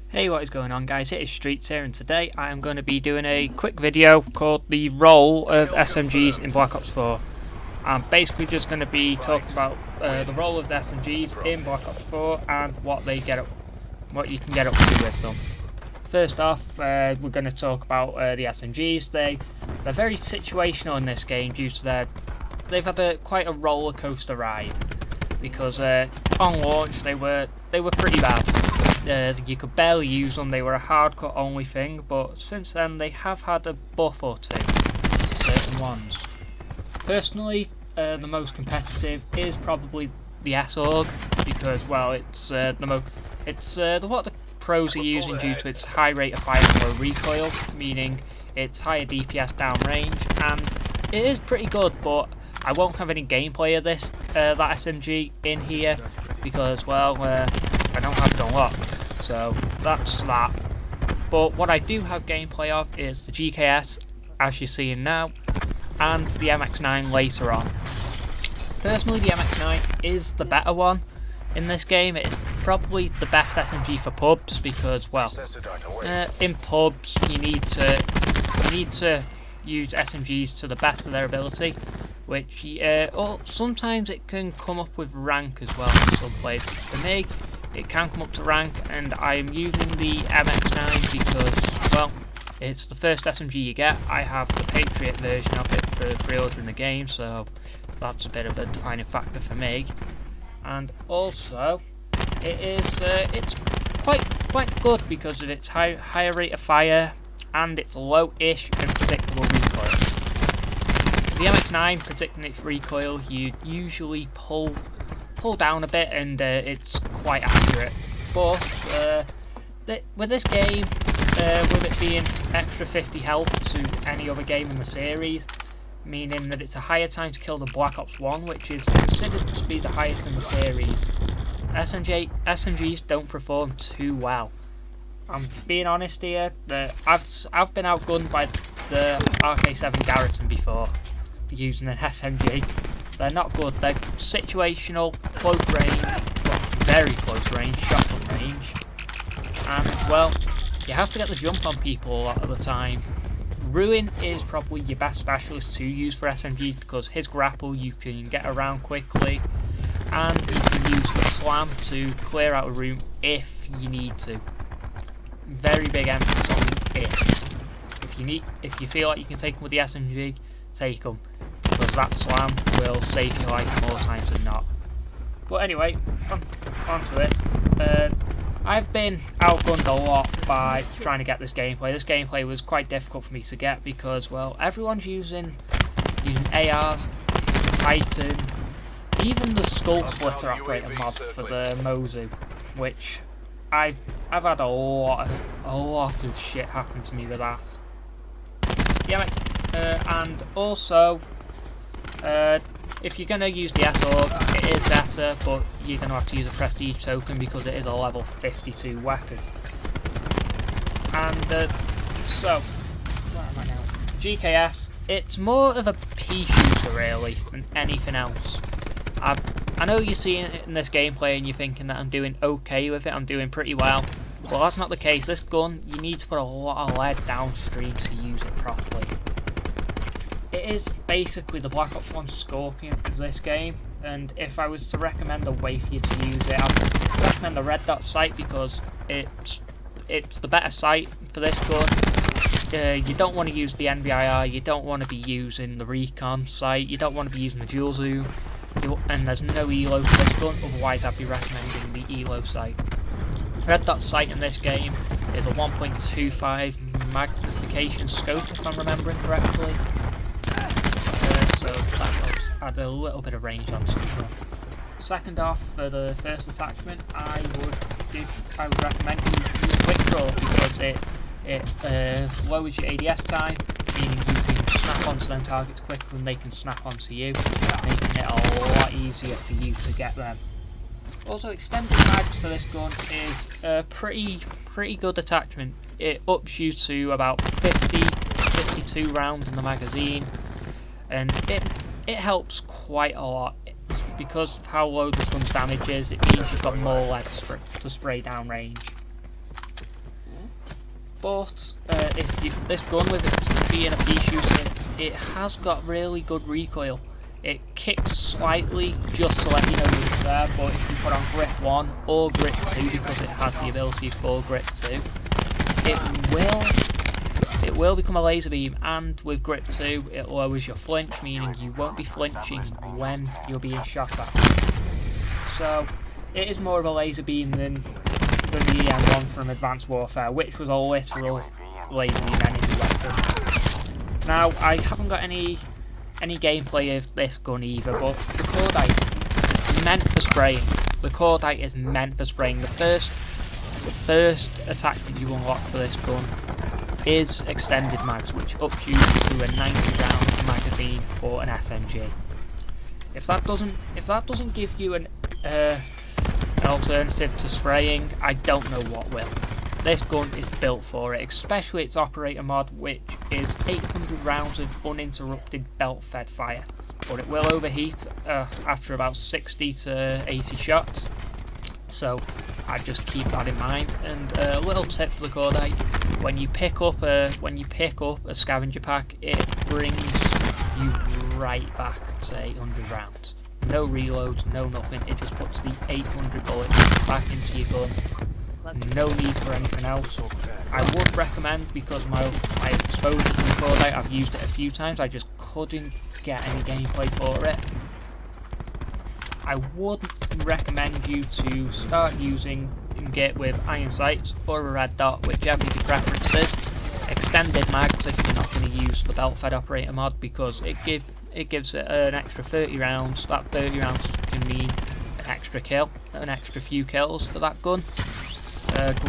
Hey, what is going on, guys? It is Streets here, and today I am going to be doing a quick video called the role of SMGs in Black Ops 4. I'm basically just going to be talking about the role of the SMGs in Black Ops 4 and what you can get up to with them. First off, we're going to talk about the SMGs. They're very situational in this game due to they've had quite a roller coaster ride, because on launch they were pretty bad. You could barely use them. They were a hardcore only thing, but since then they have had a buff or two to certain ones. Personally, the most competitive is probably the S-Org, because well, it's what the pros are using due to its high rate of fire and low recoil, meaning it's higher DPS downrange, and it is pretty good. But I won't have any gameplay of that SMG in here because well, I don't have it unlocked. So that's that. But what I do have gameplay of is the GKS, as you're seeing now, and the MX9 later on. Personally, the MX9 is the better one in this game. It is probably the best SMG for pubs because, well, in pubs you need to use SMGs to the best of their ability, which sometimes it can come up with rank as well in some players. For me, it can come up to rank, and I am using the MX9 because, well, it's the first SMG you get. I have the Patriot version of it for pre-order in the game, so that's a bit of a defining factor for me. And also, it's quite good because of its higher rate of fire and its low-ish and predictable recoil. The MX9, predicting its recoil, you usually pull down a bit, and it's quite accurate. But with this game, with it being extra 50 health to any other game in the series, meaning that it's a higher time to kill than Black Ops 1, which is considered to be the highest in the series, SMGs don't perform too well. I'm being honest here, I've been outgunned by the RK7 Garrison before using an SMG. They're not good. They're situational, close range, well, very close range, shotgun range, and well, you have to get the jump on people a lot of the time. Ruin is probably your best specialist to use for SMG because his grapple, you can get around quickly, and you can use the slam to clear out a room if you need to. Very big emphasis on the if. If you feel like you can take them with the SMG, take them, because that slam will save your life more times than not. But anyway, on to this. I've been outgunned a lot by trying to get this gameplay. This gameplay was quite difficult for me to get because, well, everyone's using ARs, the Titan, even the Skull Splitter operator mod for the Mozu, which I've had a lot of shit happen to me with that. Yeah, and also, if you're going to use the S-Org, it is better, but you're going to have to use a prestige token because it is a level 52 weapon. And so, where am I now? GKS, it's more of a pea shooter really than anything else. I know you're seeing it in this gameplay and you're thinking that I'm doing okay with it, I'm doing pretty well. Well, that's not the case. This gun, you need to put a lot of lead downstream to use it properly. It is basically the Black Ops 1 Scorpion of this game, and if I was to recommend a way for you to use it, I'd recommend the red dot sight because it's the better sight for this gun. You don't want to use the NVIR, you don't want to be using the recon sight, you don't want to be using the dual zoom, and there's no ELO for this gun, otherwise I'd be recommending the ELO sight. Red dot sight in this game is a 1.25 magnification scope, if I'm remembering correctly. So that helps add a little bit of range on something. Second off, for the first attachment, I would recommend using Quick Draw because it lowers your ADS time, meaning you can snap onto them targets quicker than they can snap onto you, making it a lot easier for you to get them. Also, extended mags for this gun is a pretty good attachment. It ups you to about 52 rounds in the magazine, and it helps quite a lot because of how low this gun's damage is. It means you've got more lead to spray down range. but this gun with it being a pea shooter, it has got really good recoil. It kicks slightly just to let you know it's there, but if you put on grip 1 or grip 2, because it has the ability for grip 2, it will become a laser beam, and with grip 2 it lowers your flinch, meaning you won't be flinching when you're being shot at. So it is more of a laser beam than the EM1 from Advanced Warfare, which was a literal laser beam enemy weapon. Now, I haven't got any gameplay of this gun either, but the cordite is meant for spraying. The cordite is meant for spraying. The first attachment you unlock for this gun is extended mags, which ups you to a 90-round magazine for an SMG. If that doesn't give you an alternative to spraying, I don't know what will. This gun is built for it, especially its operator mod, which is 800 rounds of uninterrupted belt-fed fire, but it will overheat after about 60 to 80 shots. So I just keep that in mind. And a little tip for the cordite: when you pick up a scavenger pack, it brings you right back to 800 rounds. No reloads, no nothing. It just puts the 800 bullets back into your gun. No need for anything else. I would recommend, because my exposure to the cordite, I've used it a few times, I just couldn't get any gameplay for it. I would recommend you to start using it with iron sights or a red dot, whichever your preference is. Extended mags if you're not going to use the belt fed operator mod, because it gives it an extra 30 rounds. That 30 rounds can mean an extra kill, an extra few kills for that gun.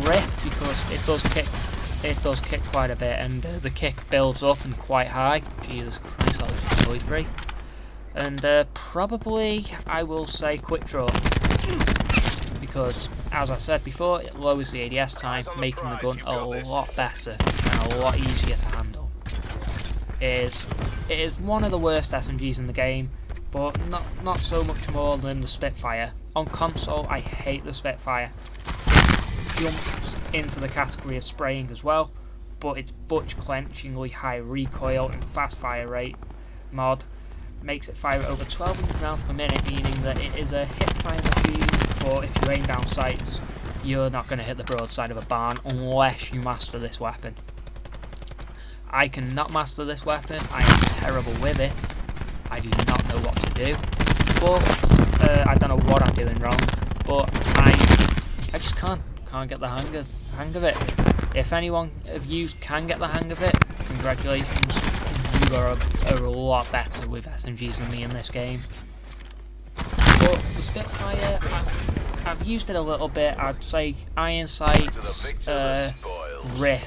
Grip, because it does kick quite a bit, and the kick builds up and quite high. Jesus Christ, I was really great. And probably I will say quick draw, because as I said before, it lowers the ADS time, making the gun a lot better and a lot easier to handle. It is one of the worst SMGs in the game, but not so much more than the Spitfire. On console, I hate the Spitfire. Jumps into the category of spraying as well, but its butch-clenchingly high recoil and fast fire rate mod makes it fire over 1200 rounds per minute, meaning that it is a hip-fire machine, but if you aim down sights, you're not going to hit the broadside of a barn unless you master this weapon. I cannot master this weapon. I am terrible with it. I do not know what to do, but I don't know what I'm doing wrong, but I just can't get the hang of it. If anyone of you can get the hang of it, congratulations. You are a lot better with SMGs than me in this game. But the Spitfire, I've used it a little bit. I'd say iron sights, grip,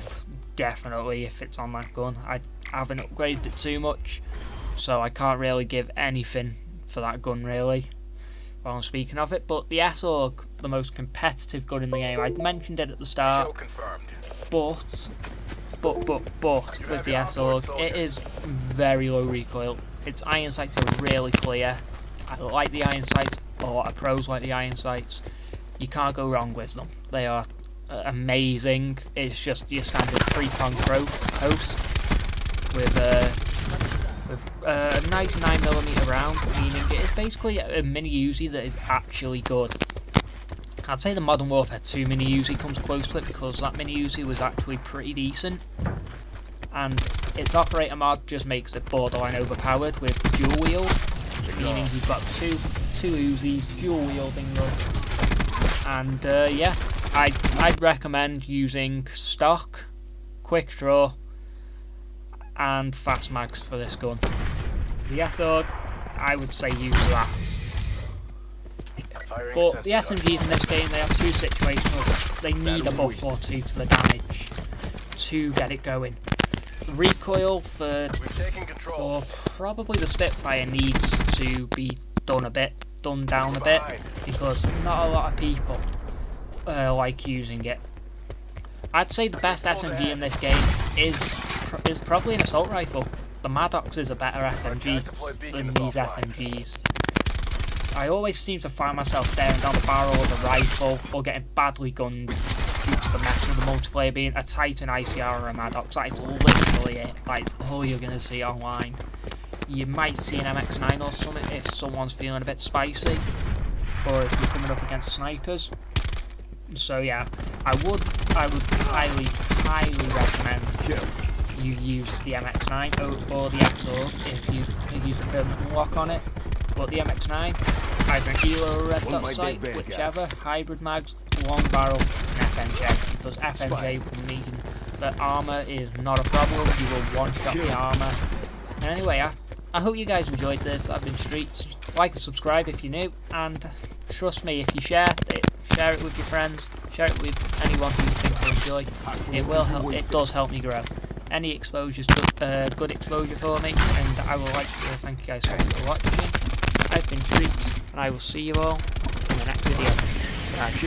definitely if it's on that gun. I haven't upgraded it too much, so I can't really give anything for that gun really while I'm speaking of it. But the SOG, the most competitive gun in the game, I mentioned it at the start, but with the SOG, it is very low recoil. Its iron sights are really clear. I like the iron sights. A lot of pros like the iron sights. You can't go wrong with them. They are amazing. It's just your standard 3-prong post with a nice 9mm round, meaning it is basically a mini Uzi that is actually good. I'd say the Modern Warfare 2 mini Uzi comes close to it, because that mini Uzi was actually pretty decent, and its operator mod just makes it borderline overpowered with dual wield, meaning you've got two Uzis dual wielding them. And yeah, I'd recommend using stock, quick draw, and fast mags for this gun. The SOG, I would say use that. But the SMGs in this game, they are too situational. They need a buff or two to the damage to get it going. The recoil for probably the Spitfire needs to be done down a bit, because not a lot of people like using it. I'd say the best SMG in this game is probably an assault rifle. The Maddox is a better SMG than these SMGs. I always seem to find myself staring down the barrel of a rifle or getting badly gunned due to the metal with the multiplayer being a Titan, ICR, or a Maddox. That is literally it. That is all you're going to see online. You might see an MX9 or something if someone's feeling a bit spicy, or if you're coming up against snipers. So yeah, I would highly recommend you use the MX9 or the XO if you've used a permanent lock on it. But the MX9, either an ELO or a red dot sight, whichever, hybrid mags, long barrel, and FMJ, because FMJ will mean that armour is not a problem. You will one-shot the armour. And anyway, I hope you guys enjoyed this. I've been Streets. Like and subscribe if you're new, and trust me, if you share it with your friends, share it with anyone who you think will enjoy. It will help. It does help me grow. Any exposure is good exposure for me, and I would like to thank you guys so much for watching. I've been Streets, and I will see you all in the next video. Bye.